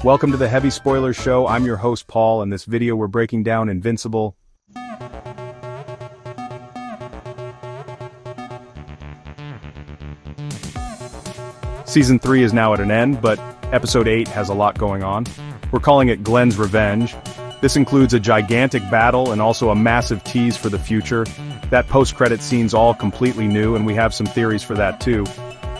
Welcome to the Heavy Spoilers Show. I'm your host Paul, and this video we're breaking down Invincible. Season 3 is now at an end, but Episode 8 has a lot going on. We're calling it Glenn's Revenge. This includes a gigantic battle and also a massive tease for the future. That post-credit scene's all completely new, and we have some theories for that too.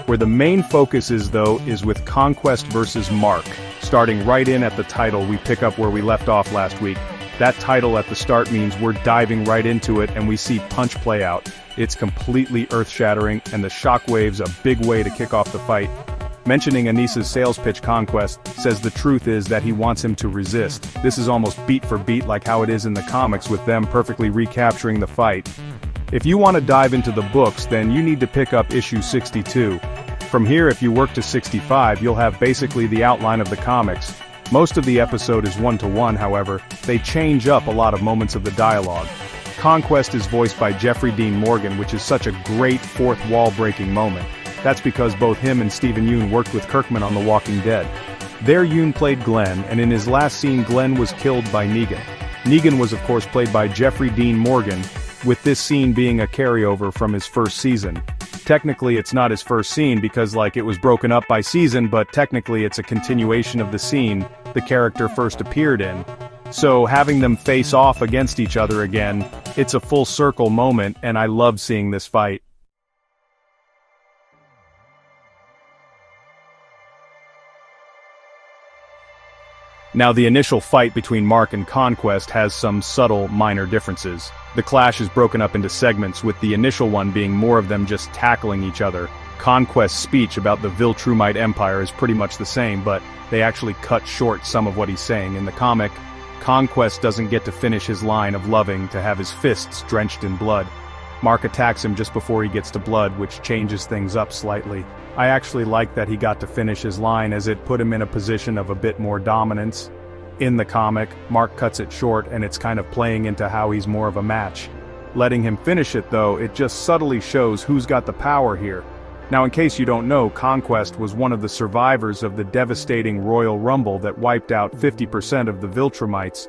Where the main focus is, though, is with Conquest versus Mark. Starting right in at the title, we pick up where we left off last week. That title at the start means we're diving right into it, and we see punch play out. It's completely earth-shattering, and the shockwave's a big way to kick off the fight. Mentioning Anissa's sales pitch, Conquest says the truth is that he wants him to resist. This is almost beat for beat like how it is in the comics, with them perfectly recapturing the fight. If you want to dive into the books, then you need to pick up issue 62. From here, if you work to 65, you'll have basically the outline of the comics. Most of the episode is one-to-one, however, they change up a lot of moments of the dialogue. Conquest is voiced by Jeffrey Dean Morgan, which is such a great fourth wall-breaking moment. That's because both him and Stephen Yeun worked with Kirkman on The Walking Dead. There Yeun played Glenn, and in his last scene Glenn was killed by Negan. Negan was of course played by Jeffrey Dean Morgan, with this scene being a carryover from his first season. Technically it's not his first scene because it was broken up by season, but technically it's a continuation of the scene the character first appeared in. So having them face off against each other again, it's a full circle moment, and I love seeing this fight. Now the initial fight between Mark and Conquest has some subtle, minor differences. The clash is broken up into segments, with the initial one being more of them just tackling each other. Conquest's speech about the Viltrumite Empire is pretty much the same, but they actually cut short some of what he's saying. In the comic, Conquest doesn't get to finish his line of loving to have his fists drenched in blood. Mark attacks him just before he gets to blood, which changes things up slightly. I actually like that he got to finish his line, as it put him in a position of a bit more dominance. In the comic, Mark cuts it short, and it's kind of playing into how he's more of a match. Letting him finish it, though, it just subtly shows who's got the power here. Now, in case you don't know, Conquest was one of the survivors of the devastating Royal Rumble that wiped out 50% of the Viltrumites.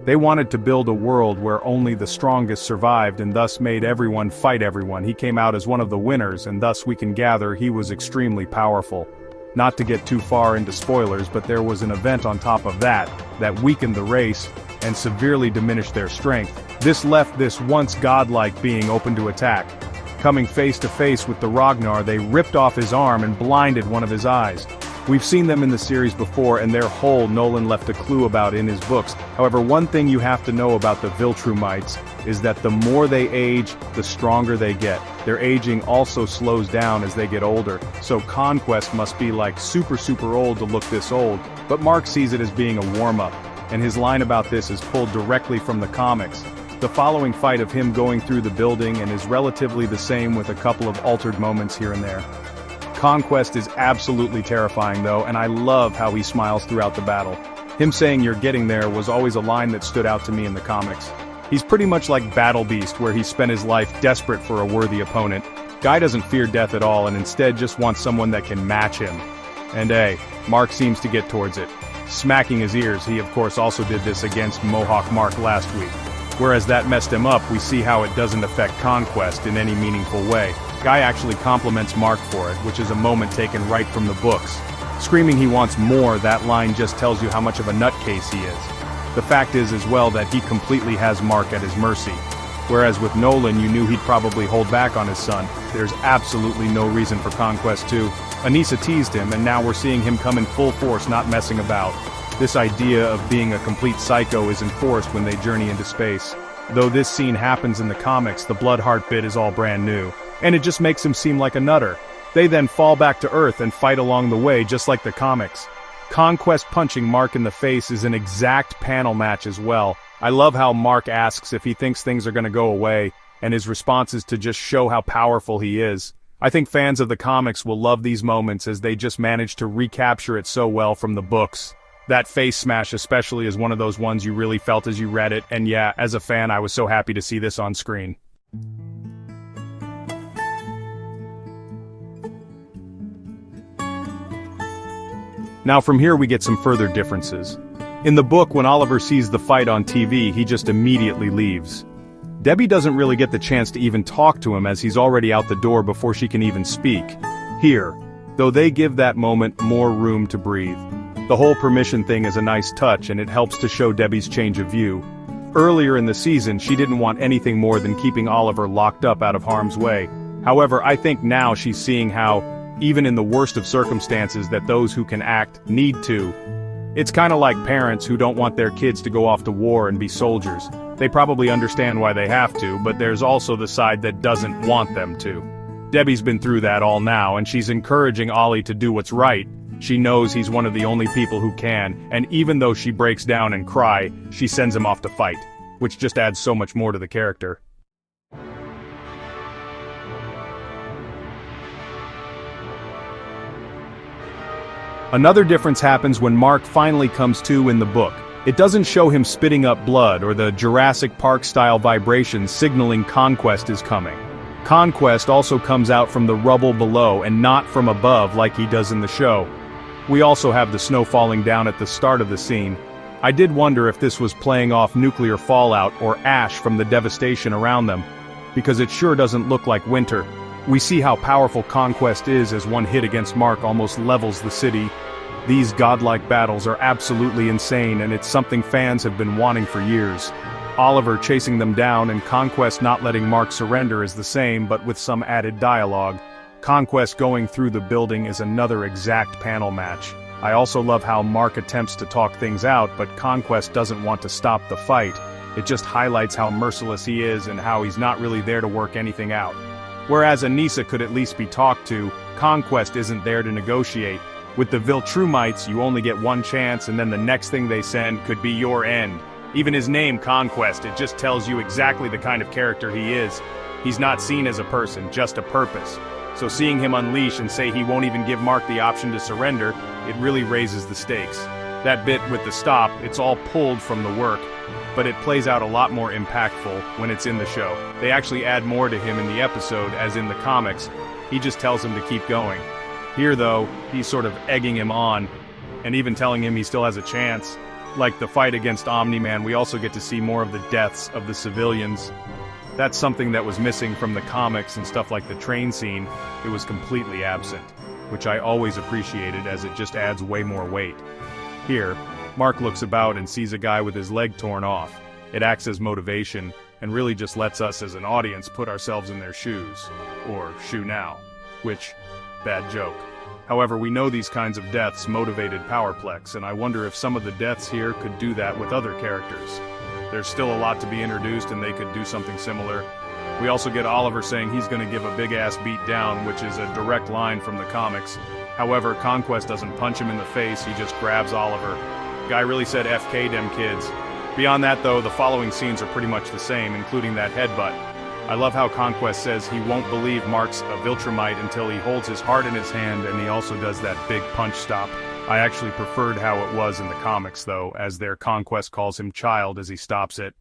They wanted to build a world where only the strongest survived, and thus made everyone fight everyone. He came out as one of the winners, and thus we can gather he was extremely powerful. Not to get too far into spoilers, but there was an event on top of that weakened the race and severely diminished their strength. This left this once godlike being open to attack. Coming face to face with the Ragnar, they ripped off his arm and blinded one of his eyes. We've seen them in the series before, and their whole Nolan left a clue about in his books. However, one thing you have to know about the Viltrumites is that the more they age, the stronger they get. Their aging also slows down as they get older, so Conquest must be super old to look this old, but Mark sees it as being a warm-up, and his line about this is pulled directly from the comics. The following fight of him going through the building and is relatively the same, with a couple of altered moments here and there. Conquest is absolutely terrifying though, and I love how he smiles throughout the battle. Him saying "you're getting there" was always a line that stood out to me in the comics. He's pretty much like Battle Beast, where he spent his life desperate for a worthy opponent. Guy doesn't fear death at all, and instead just wants someone that can match him. And hey, Mark seems to get towards it. Smacking his ears, he of course also did this against Mohawk Mark last week. Whereas that messed him up, we see how it doesn't affect Conquest in any meaningful way. Guy actually compliments Mark for it, which is a moment taken right from the books. Screaming he wants more, that line just tells you how much of a nutcase he is. The fact is as well that he completely has Mark at his mercy. Whereas with Nolan you knew he'd probably hold back on his son. There's absolutely no reason for Conquest to. Anissa teased him, and now we're seeing him come in full force, not messing about. This idea of being a complete psycho is enforced when they journey into space. Though this scene happens in the comics, the Bloodheart bit is all brand new. And it just makes him seem like a nutter. They then fall back to Earth and fight along the way, just like the comics. Conquest punching Mark in the face is an exact panel match as well. I love how Mark asks if he thinks things are gonna go away, and his response is to just show how powerful he is. I think fans of the comics will love these moments, as they just manage to recapture it so well from the books. That face smash especially is one of those ones you really felt as you read it, and yeah, as a fan I was so happy to see this on screen. Now from here we get some further differences. In the book, when Oliver sees the fight on TV, he just immediately leaves. Debbie doesn't really get the chance to even talk to him as he's already out the door before she can even speak. Here, though, they give that moment more room to breathe. The whole permission thing is a nice touch, and it helps to show Debbie's change of view. Earlier in the season, she didn't want anything more than keeping Oliver locked up out of harm's way. However, I think now she's seeing how, even in the worst of circumstances, that those who can act need to. It's kinda like parents who don't want their kids to go off to war and be soldiers. They probably understand why they have to, but there's also the side that doesn't want them to. Debbie's been through that all now, and she's encouraging Ollie to do what's right. She knows he's one of the only people who can, and even though she breaks down and cry, she sends him off to fight, which just adds so much more to the character. Another difference happens when Mark finally comes to in the book. It doesn't show him spitting up blood or the Jurassic Park-style vibrations signaling Conquest is coming. Conquest also comes out from the rubble below and not from above like he does in the show. We also have the snow falling down at the start of the scene. I did wonder if this was playing off nuclear fallout or ash from the devastation around them, because it sure doesn't look like winter. We see how powerful Conquest is as one hit against Mark almost levels the city. These godlike battles are absolutely insane, and it's something fans have been wanting for years. Oliver chasing them down and Conquest not letting Mark surrender is the same, but with some added dialogue. Conquest going through the building is another exact panel match. I also love how Mark attempts to talk things out, but Conquest doesn't want to stop the fight. It just highlights how merciless he is and how he's not really there to work anything out. Whereas Anissa could at least be talked to, Conquest isn't there to negotiate. With the Viltrumites, you only get one chance, and then the next thing they send could be your end. Even his name, Conquest, it just tells you exactly the kind of character he is. He's not seen as a person, just a purpose. So seeing him unleash and say he won't even give Mark the option to surrender, it really raises the stakes. That bit with the stop, it's all pulled from the work, but it plays out a lot more impactful when it's in the show. They actually add more to him in the episode, as in the comics. He just tells him to keep going. Here though, he's sort of egging him on, and even telling him he still has a chance. Like the fight against Omni-Man, we also get to see more of the deaths of the civilians. That's something that was missing from the comics and stuff like the train scene. It was completely absent, which I always appreciated as it just adds way more weight. Here, Mark looks about and sees a guy with his leg torn off. It acts as motivation, and really just lets us as an audience put ourselves in their shoes. Or shoe now. Which, bad joke. However, we know these kinds of deaths motivated Powerplex, and I wonder if some of the deaths here could do that with other characters. There's still a lot to be introduced and they could do something similar. We also get Oliver saying he's gonna give a big-ass beat down, which is a direct line from the comics. However, Conquest doesn't punch him in the face, he just grabs Oliver. Guy really said FK dem kids. Beyond that though, the following scenes are pretty much the same, including that headbutt. I love how Conquest says he won't believe Mark's a Viltrumite until he holds his heart in his hand, and he also does that big punch stop. I actually preferred how it was in the comics though, as their Conquest calls him child as he stops it.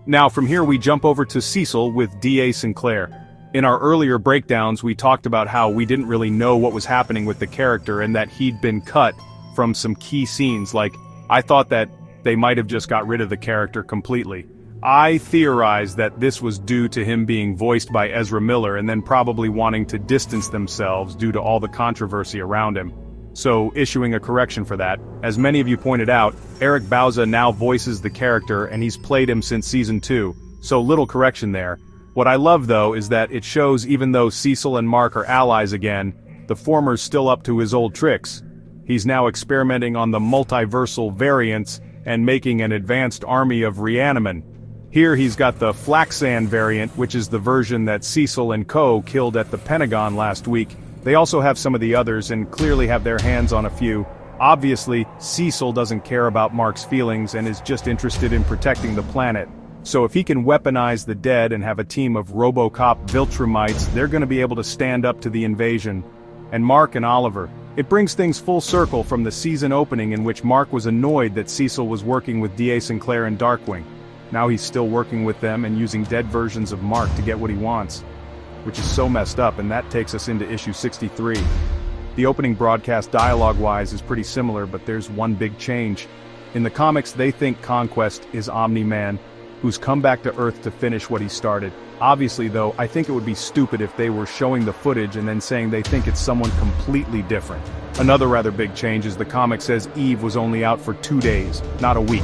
Now from here we jump over to Cecil with D.A. Sinclair. In our earlier breakdowns we talked about how we didn't really know what was happening with the character and that he'd been cut from some key scenes. Like, I thought that they might have just got rid of the character completely. I theorized that this was due to him being voiced by Ezra Miller and then probably wanting to distance themselves due to all the controversy around him. So, issuing a correction for that, as many of you pointed out, Eric Bauza now voices the character and he's played him since season 2, so little correction there. What I love though is that it shows even though Cecil and Mark are allies again, the former's still up to his old tricks. He's now experimenting on the multiversal variants and making an advanced army of Reanimen. Here he's got the Flaxan variant, which is the version that Cecil and Co. killed at the Pentagon last week. They also have some of the others and clearly have their hands on a few. Obviously, Cecil doesn't care about Mark's feelings and is just interested in protecting the planet. So if he can weaponize the dead and have a team of RoboCop Viltrumites, they're gonna be able to stand up to the invasion. And Mark and Oliver. It brings things full circle from the season opening in which Mark was annoyed that Cecil was working with D.A. Sinclair and Darkwing. Now he's still working with them and using dead versions of Mark to get what he wants, which is so messed up, and that takes us into issue 63. The opening broadcast dialogue-wise is pretty similar, but there's one big change. In the comics, they think Conquest is Omni-Man, who's come back to Earth to finish what he started. Obviously though, I think it would be stupid if they were showing the footage and then saying they think it's someone completely different. Another rather big change is the comic says Eve was only out for 2 days, not a week.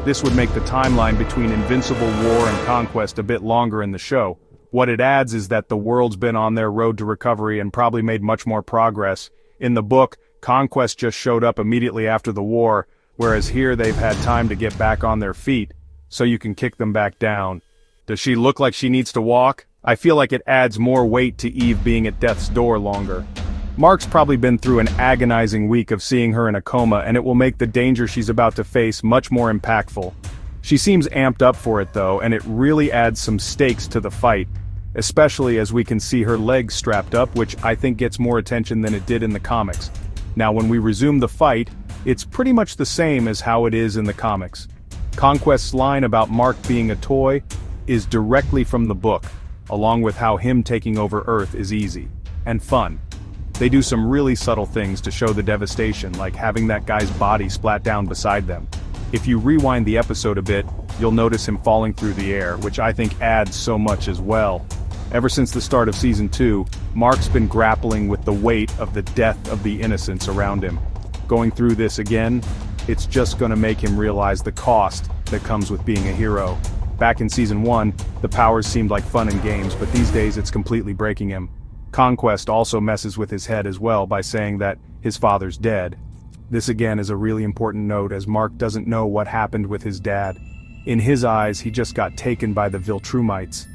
This would make the timeline between Invincible, War, and Conquest a bit longer in the show. What it adds is that the world's been on their road to recovery and probably made much more progress. In the book, Conquest just showed up immediately after the war, whereas here they've had time to get back on their feet, so you can kick them back down. Does she look like she needs to walk? I feel like it adds more weight to Eve being at death's door longer. Mark's probably been through an agonizing week of seeing her in a coma, and it will make the danger she's about to face much more impactful. She seems amped up for it though, and it really adds some stakes to the fight, especially as we can see her legs strapped up, which I think gets more attention than it did in the comics. Now when we resume the fight, it's pretty much the same as how it is in the comics. Conquest's line about Mark being a toy is directly from the book, along with how him taking over Earth is easy and fun. They do some really subtle things to show the devastation, like having that guy's body splat down beside them. If you rewind the episode a bit, you'll notice him falling through the air, which I think adds so much as well. Ever since the start of Season 2, Mark's been grappling with the weight of the death of the innocents around him. Going through this again, it's just gonna make him realize the cost that comes with being a hero. Back in Season 1, the powers seemed like fun and games, but these days it's completely breaking him. Conquest also messes with his head as well by saying that his father's dead. This again is a really important note, as Mark doesn't know what happened with his dad. In his eyes, he just got taken by the Viltrumites.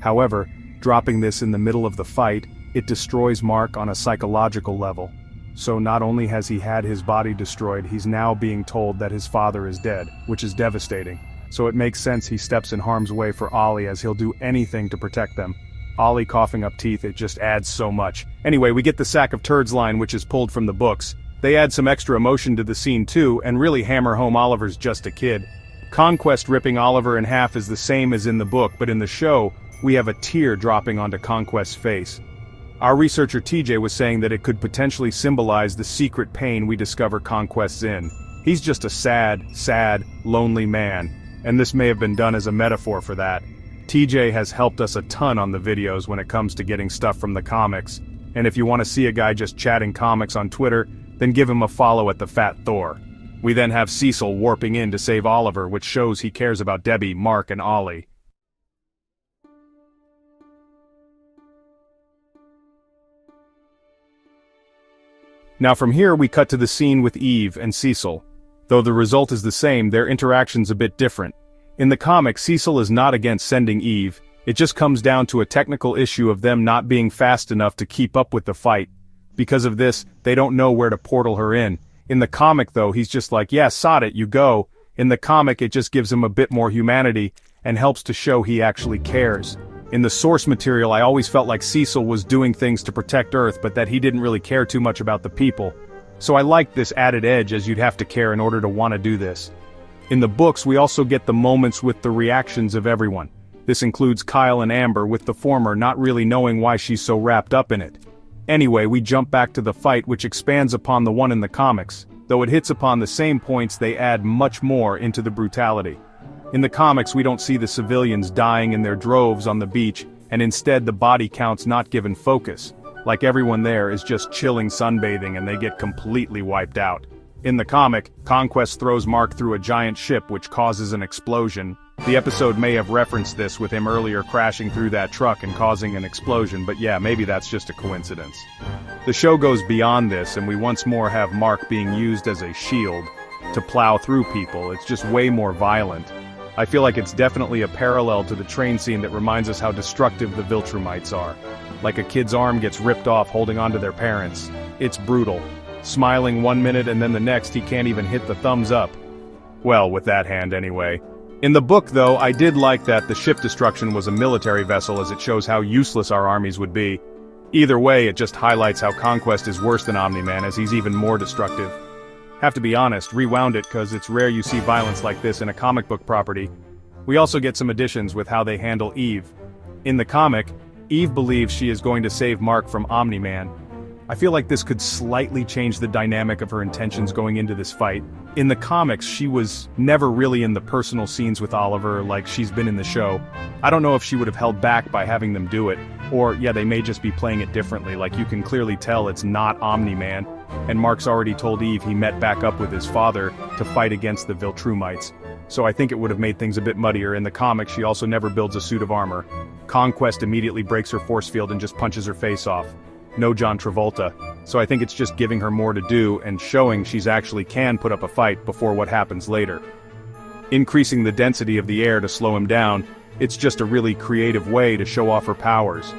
However, dropping this in the middle of the fight, it destroys Mark on a psychological level. So not only has he had his body destroyed, he's now being told that his father is dead, which is devastating. So it makes sense he steps in harm's way for Ollie, as he'll do anything to protect them. Ollie coughing up teeth, it just adds so much. Anyway, we get the sack of turds line, which is pulled from the books. They add some extra emotion to the scene too, and really hammer home Oliver's just a kid. Conquest ripping Oliver in half is the same as in the book, but in the show, we have a tear dropping onto Conquest's face. Our researcher TJ was saying that it could potentially symbolize the secret pain we discover Conquest's in. He's just a sad, lonely man, and this may have been done as a metaphor for that. TJ has helped us a ton on the videos when it comes to getting stuff from the comics, and if you want to see a guy just chatting comics on Twitter, then give him a follow at the Fat Thor. We then have Cecil warping in to save Oliver, which shows he cares about Debbie, Mark, and Ollie. Now from here we cut to the scene with Eve and Cecil. Though the result is the same, their interaction's a bit different. In the comic, Cecil is not against sending Eve, it just comes down to a technical issue of them not being fast enough to keep up with the fight. Because of this, they don't know where to portal her in. In the comic though, he's just like, yeah, sod it, you go. In the comic it just gives him a bit more humanity, and helps to show he actually cares. In the source material I always felt like Cecil was doing things to protect Earth, but that he didn't really care too much about the people. So I liked this added edge, as you'd have to care in order to want to do this. In the books we also get the moments with the reactions of everyone. This includes Kyle and Amber, with the former not really knowing why she's so wrapped up in it. Anyway, we jump back to the fight, which expands upon the one in the comics. Though it hits upon the same points, they add much more into the brutality. In the comics we don't see the civilians dying in their droves on the beach, and instead the body count's not given focus. Like everyone there is just chilling sunbathing and they get completely wiped out. In the comic, Conquest throws Mark through a giant ship which causes an explosion. The episode may have referenced this with him earlier crashing through that truck and causing an explosion, but yeah, maybe that's just a coincidence. The show goes beyond this, and we once more have Mark being used as a shield to plow through people. It's just way more violent. I feel like it's definitely a parallel to the train scene that reminds us how destructive the Viltrumites are. Like a kid's arm gets ripped off holding on to their parents. It's brutal. Smiling one minute and then the next he can't even hit the thumbs up. Well, with that hand anyway. In the book though, I did like that the ship destruction was a military vessel, as it shows how useless our armies would be. Either way, it just highlights how Conquest is worse than Omni-Man, as he's even more destructive. Have to be honest, rewound it cause it's rare you see violence like this in a comic book property. We also get some additions with how they handle Eve. In the comic, Eve believes she is going to save Mark from Omni-Man. I feel like this could slightly change the dynamic of her intentions going into this fight. In the comics, she was never really in the personal scenes with Oliver like she's been in the show. I don't know if she would have held back by having them do it, or yeah, they may just be playing it differently, like you can clearly tell it's not Omni-Man, and Mark's already told Eve he met back up with his father to fight against the Viltrumites. So I think it would have made things a bit muddier. In the comics, she also never builds a suit of armor. Conquest immediately breaks her force field and just punches her face off. No John Travolta, so I think it's just giving her more to do and showing she's actually can put up a fight before what happens later. Increasing the density of the air to slow him down, it's just a really creative way to show off her powers.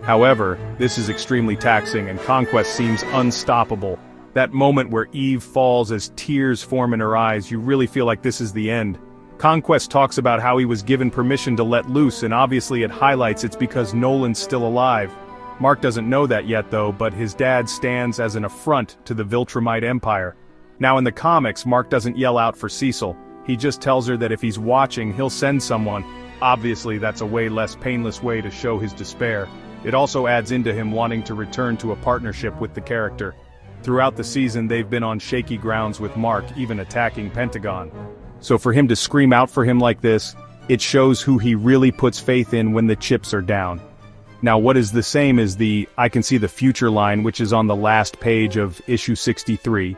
However, this is extremely taxing and Conquest seems unstoppable. That moment where Eve falls as tears form in her eyes, you really feel like this is the end. Conquest talks about how he was given permission to let loose, and obviously it highlights it's because Nolan's still alive. Mark doesn't know that yet though, but his dad stands as an affront to the Viltrumite Empire. Now in the comics, Mark doesn't yell out for Cecil, he just tells her that if he's watching, he'll send someone. Obviously that's a way less painless way to show his despair. It also adds into him wanting to return to a partnership with the character. Throughout the season they've been on shaky grounds with Mark even attacking Pentagon. So for him to scream out for him like this, it shows who he really puts faith in when the chips are down. Now what is the same is the "I can see the future" line, which is on the last page of issue 63.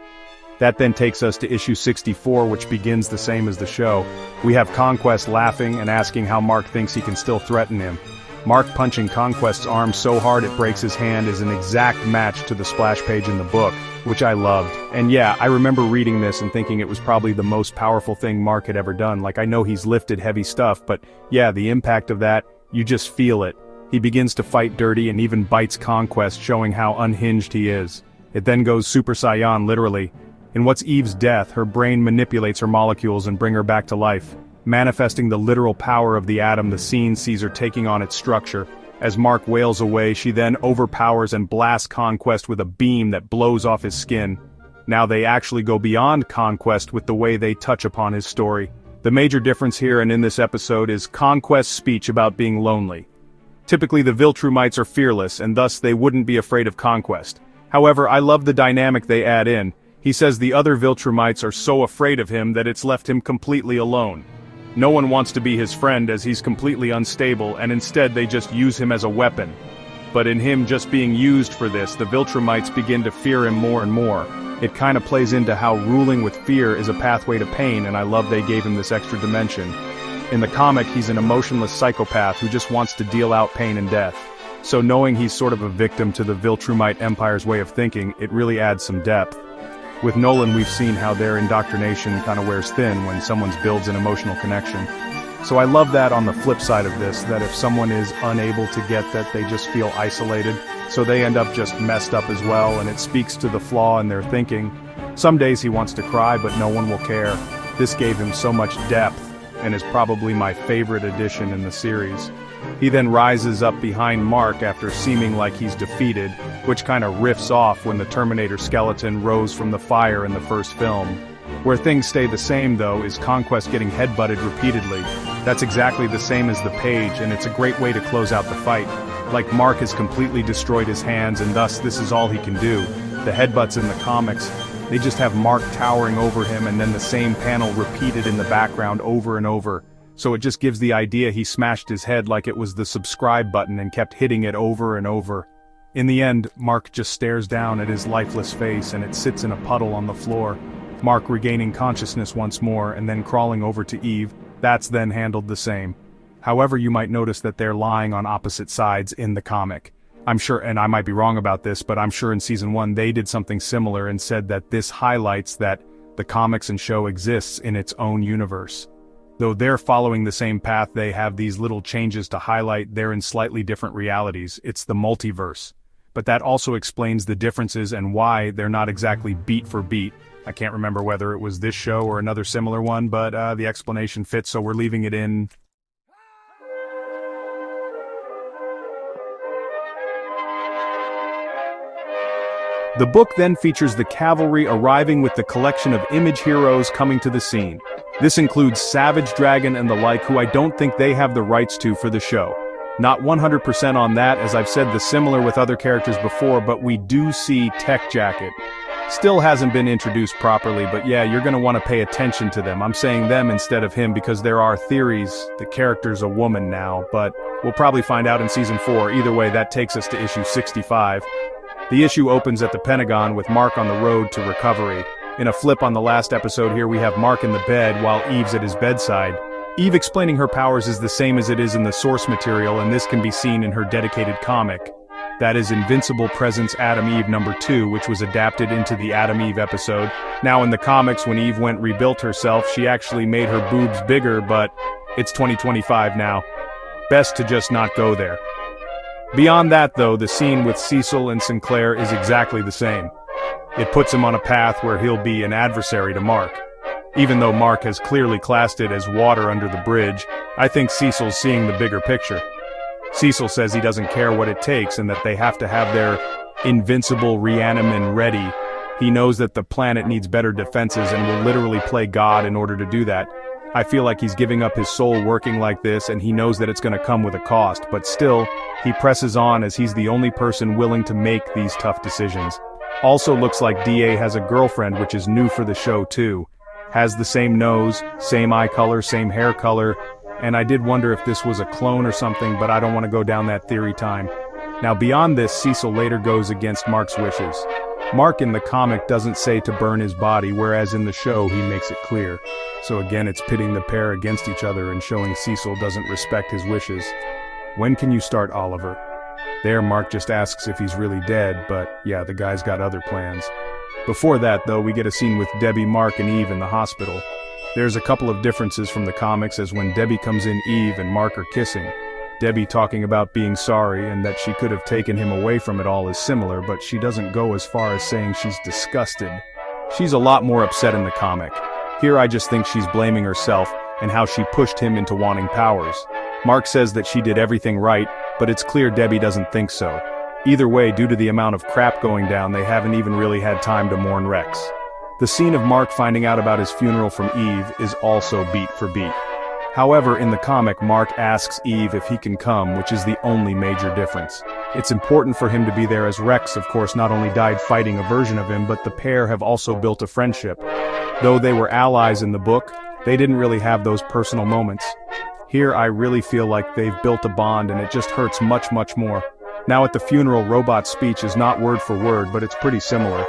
That then takes us to issue 64, which begins the same as the show. We have Conquest laughing and asking how Mark thinks he can still threaten him. Mark punching Conquest's arm so hard it breaks his hand is an exact match to the splash page in the book, which I loved. And yeah, I remember reading this and thinking it was probably the most powerful thing Mark had ever done. Like I know he's lifted heavy stuff, but yeah, the impact of that, you just feel it. He begins to fight dirty and even bites Conquest, showing how unhinged he is. It then goes Super Saiyan literally. In what's Eve's death, her brain manipulates her molecules and bring her back to life. Manifesting the literal power of the atom, the scene sees her taking on its structure. As Mark wails away, she then overpowers and blasts Conquest with a beam that blows off his skin. Now they actually go beyond Conquest with the way they touch upon his story. The major difference here and in this episode is Conquest's speech about being lonely. Typically the Viltrumites are fearless and thus they wouldn't be afraid of Conquest. However, I love the dynamic they add in. He says the other Viltrumites are so afraid of him that it's left him completely alone. No one wants to be his friend as he's completely unstable and instead they just use him as a weapon. But in him just being used for this, the Viltrumites begin to fear him more and more. It kinda plays into how ruling with fear is a pathway to pain, and I love they gave him this extra dimension. In the comic, he's an emotionless psychopath who just wants to deal out pain and death. So knowing he's sort of a victim to the Viltrumite Empire's way of thinking, it really adds some depth. With Nolan, we've seen how their indoctrination kinda wears thin when someone builds an emotional connection. So I love that on the flip side of this, that if someone is unable to get that, they just feel isolated, so they end up just messed up as well, and it speaks to the flaw in their thinking. Some days he wants to cry, but no one will care. This gave him so much depth, and is probably my favorite addition in the series. He then rises up behind Mark after seeming like he's defeated, which kinda riffs off when the Terminator skeleton rose from the fire in the first film. Where things stay the same though is Conquest getting headbutted repeatedly. That's exactly the same as the page, and it's a great way to close out the fight. Like Mark has completely destroyed his hands and thus this is all he can do. The headbutts in the comics, they just have Mark towering over him and then the same panel repeated in the background over and over. So it just gives the idea he smashed his head like it was the subscribe button and kept hitting it over and over. In the end, Mark just stares down at his lifeless face and it sits in a puddle on the floor. Mark regaining consciousness once more and then crawling over to Eve, that's then handled the same. However, you might notice that they're lying on opposite sides in the comic. I'm sure, and I might be wrong about this, but I'm sure in season 1 they did something similar and said that this highlights that the comics and show exists in its own universe. Though they're following the same path, they have these little changes to highlight they're in slightly different realities. It's the multiverse. But that also explains the differences and why they're not exactly beat for beat. I can't remember whether it was this show or another similar one, but the explanation fits, so we're leaving it in. The book then features the cavalry arriving with the collection of image heroes coming to the scene. This includes Savage Dragon and the like, who I don't think they have the rights to for the show. Not 100% on that, as I've said the similar with other characters before, but we do see Tech Jacket. Still hasn't been introduced properly, but yeah, you're gonna want to pay attention to them. I'm saying them instead of him because there are theories the character's a woman now, but we'll probably find out in season 4. Either way, that takes us to issue 65. The issue opens at the Pentagon with Mark on the road to recovery. In a flip on the last episode here, we have Mark in the bed while Eve's at his bedside. Eve explaining her powers is the same as it is in the source material, and this can be seen in her dedicated comic. That is Invincible Presents Adam Eve #2, which was adapted into the Adam Eve episode. Now in the comics, when Eve rebuilt herself, she actually made her boobs bigger, but it's 2025 now. Best to just not go there. Beyond that though, the scene with Cecil and Sinclair is exactly the same. It puts him on a path where he'll be an adversary to Mark. Even though Mark has clearly classed it as water under the bridge, I think Cecil's seeing the bigger picture. Cecil says he doesn't care what it takes and that they have to have their invincible reanimin ready. He knows that the planet needs better defenses and will literally play God in order to do that. I feel like he's giving up his soul working like this, and he knows that it's going to come with a cost, but still, he presses on as he's the only person willing to make these tough decisions. Also looks like D.A has a girlfriend, which is new for the show too. Has the same nose, same eye color, same hair color, and I did wonder if this was a clone or something, but I don't want to go down that theory time. Now beyond this, Cecil later goes against Mark's wishes. Mark in the comic doesn't say to burn his body, whereas in the show he makes it clear. So again, it's pitting the pair against each other and showing Cecil doesn't respect his wishes. When can you start, Oliver? There, Mark just asks if he's really dead, but yeah, the guy's got other plans. Before that, though, we get a scene with Debbie, Mark, and Eve in the hospital. There's a couple of differences from the comics, as when Debbie comes in, Eve and Mark are kissing. Debbie talking about being sorry and that she could have taken him away from it all is similar, but she doesn't go as far as saying she's disgusted. She's a lot more upset in the comic. Here I just think she's blaming herself and how she pushed him into wanting powers. Mark says that she did everything right, but it's clear Debbie doesn't think so. Either way, due to the amount of crap going down, they haven't even really had time to mourn Rex. The scene of Mark finding out about his funeral from Eve is also beat for beat. However, in the comic, Mark asks Eve if he can come, which is the only major difference. It's important for him to be there, as Rex, of course, not only died fighting a version of him, but the pair have also built a friendship. Though they were allies in the book, they didn't really have those personal moments. Here I really feel like they've built a bond, and it just hurts much, much more. Now at the funeral, Robot's speech is not word for word, but it's pretty similar.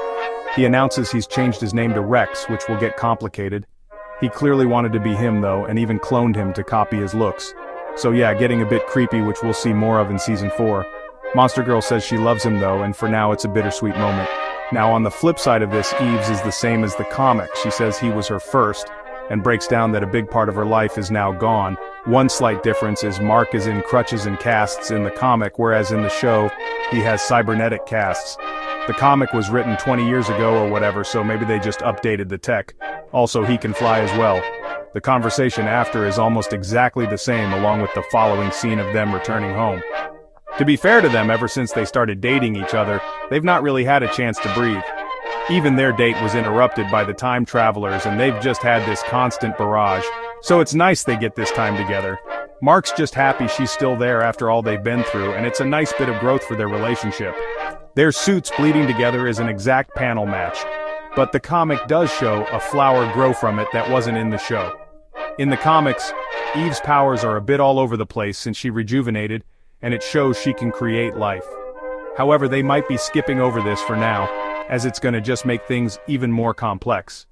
He announces he's changed his name to Rex, which will get complicated. He clearly wanted to be him though, and even cloned him to copy his looks. So yeah, getting a bit creepy, which we'll see more of in season 4. Monster Girl says she loves him though, and for now it's a bittersweet moment. Now on the flip side of this, Eve's is the same as the comic. She says he was her first, and breaks down that a big part of her life is now gone. One slight difference is Mark is in crutches and casts in the comic, whereas in the show, he has cybernetic casts. The comic was written 20 years ago or whatever, so maybe they just updated the tech. Also, he can fly as well. The conversation after is almost exactly the same, along with the following scene of them returning home. To be fair to them, ever since they started dating each other, they've not really had a chance to breathe. Even their date was interrupted by the time travelers, and they've just had this constant barrage. So it's nice they get this time together. Mark's just happy she's still there after all they've been through, and it's a nice bit of growth for their relationship. Their suits bleeding together is an exact panel match. But the comic does show a flower grow from it that wasn't in the show. In the comics, Eve's powers are a bit all over the place since she rejuvenated, and it shows she can create life. However, they might be skipping over this for now, as it's gonna just make things even more complex.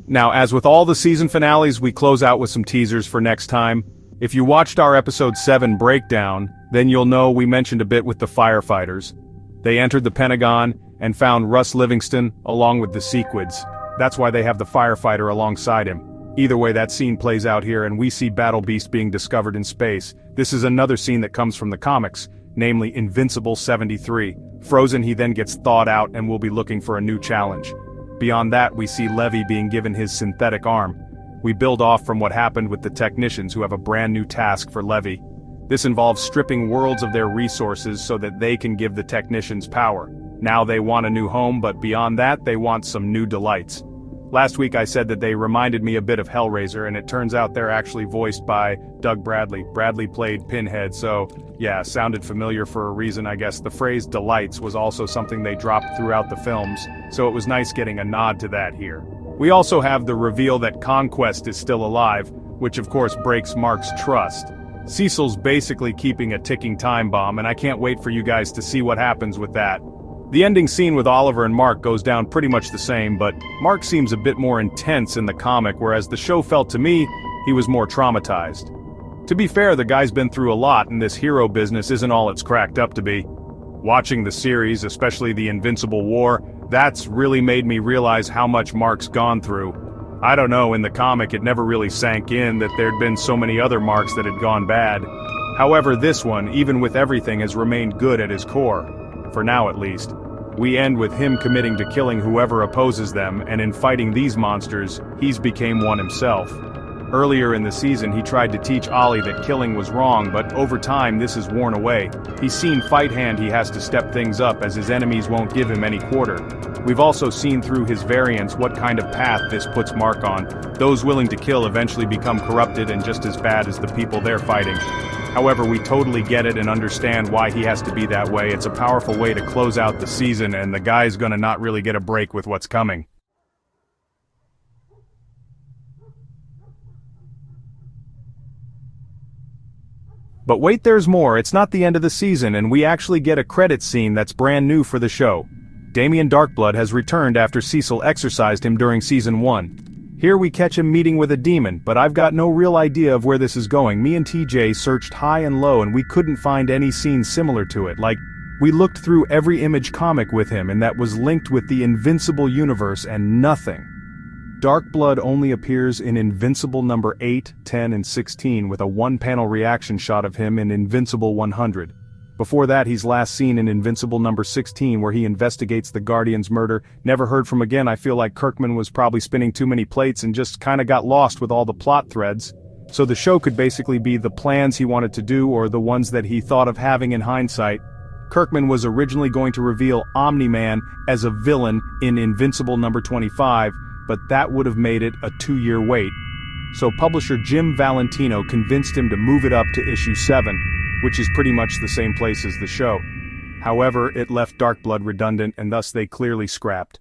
Now, as with all the season finales, we close out with some teasers for next time. If you watched our episode 7 breakdown, then you'll know we mentioned a bit with the firefighters. They entered the Pentagon and found Russ Livingston along with the Sequids. That's why they have the firefighter alongside him. Either way, that scene plays out here, and we see Battle Beast being discovered in space. This is another scene that comes from the comics, namely Invincible 73. Frozen, he then gets thawed out and will be looking for a new challenge. Beyond that, we see Levy being given his synthetic arm. We build off from what happened with the technicians who have a brand new task for Levy. This involves stripping worlds of their resources so that they can give the technicians power. Now they want a new home, but beyond that they want some new delights. Last week I said that they reminded me a bit of Hellraiser, and it turns out they're actually voiced by Doug Bradley. Bradley played Pinhead, so yeah, sounded familiar for a reason I guess. The phrase delights was also something they dropped throughout the films, so it was nice getting a nod to that here. We also have the reveal that Conquest is still alive, which of course breaks Mark's trust. Cecil's basically keeping a ticking time bomb, and I can't wait for you guys to see what happens with that. The ending scene with Oliver and Mark goes down pretty much the same, but Mark seems a bit more intense in the comic, whereas the show felt to me he was more traumatized. To be fair, the guy's been through a lot, and this hero business isn't all it's cracked up to be. Watching the series, especially the Invincible War, that's really made me realize how much Mark's gone through. I don't know, in the comic it never really sank in that there'd been so many other Marks that had gone bad. However, this one, even with everything, has remained good at his core. For now at least. We end with him committing to killing whoever opposes them, and in fighting these monsters, he's became one himself. Earlier in the season he tried to teach Ollie that killing was wrong, but over time this is worn away. He's seen fighthand he has to step things up as his enemies won't give him any quarter. We've also seen through his variants what kind of path this puts Mark on. Those willing to kill eventually become corrupted and just as bad as the people they're fighting. However, we totally get it and understand why he has to be that way. It's a powerful way to close out the season, and the guy's gonna not really get a break with what's coming. But wait, there's more. It's not the end of the season, and we actually get a credits scene that's brand new for the show. Damien Darkblood has returned after Cecil exorcised him during season 1. Here we catch him meeting with a demon, but I've got no real idea of where this is going. Me and TJ searched high and low and we couldn't find any scene similar to it. Like, we looked through every Image comic with him and that was linked with the Invincible universe and nothing. Darkblood only appears in Invincible number 8, 10, and 16 with a one-panel reaction shot of him in Invincible 100. Before that he's last seen in Invincible number 16 where he investigates the Guardian's murder. Never heard from again. I feel like Kirkman was probably spinning too many plates and just kinda got lost with all the plot threads. So the show could basically be the plans he wanted to do or the ones that he thought of having in hindsight. Kirkman was originally going to reveal Omni-Man as a villain in Invincible number 25, but that would have made it a 2-year wait. So publisher Jim Valentino convinced him to move it up to issue 7, which is pretty much the same place as the show. However, it left Darkblood redundant and thus they clearly scrapped.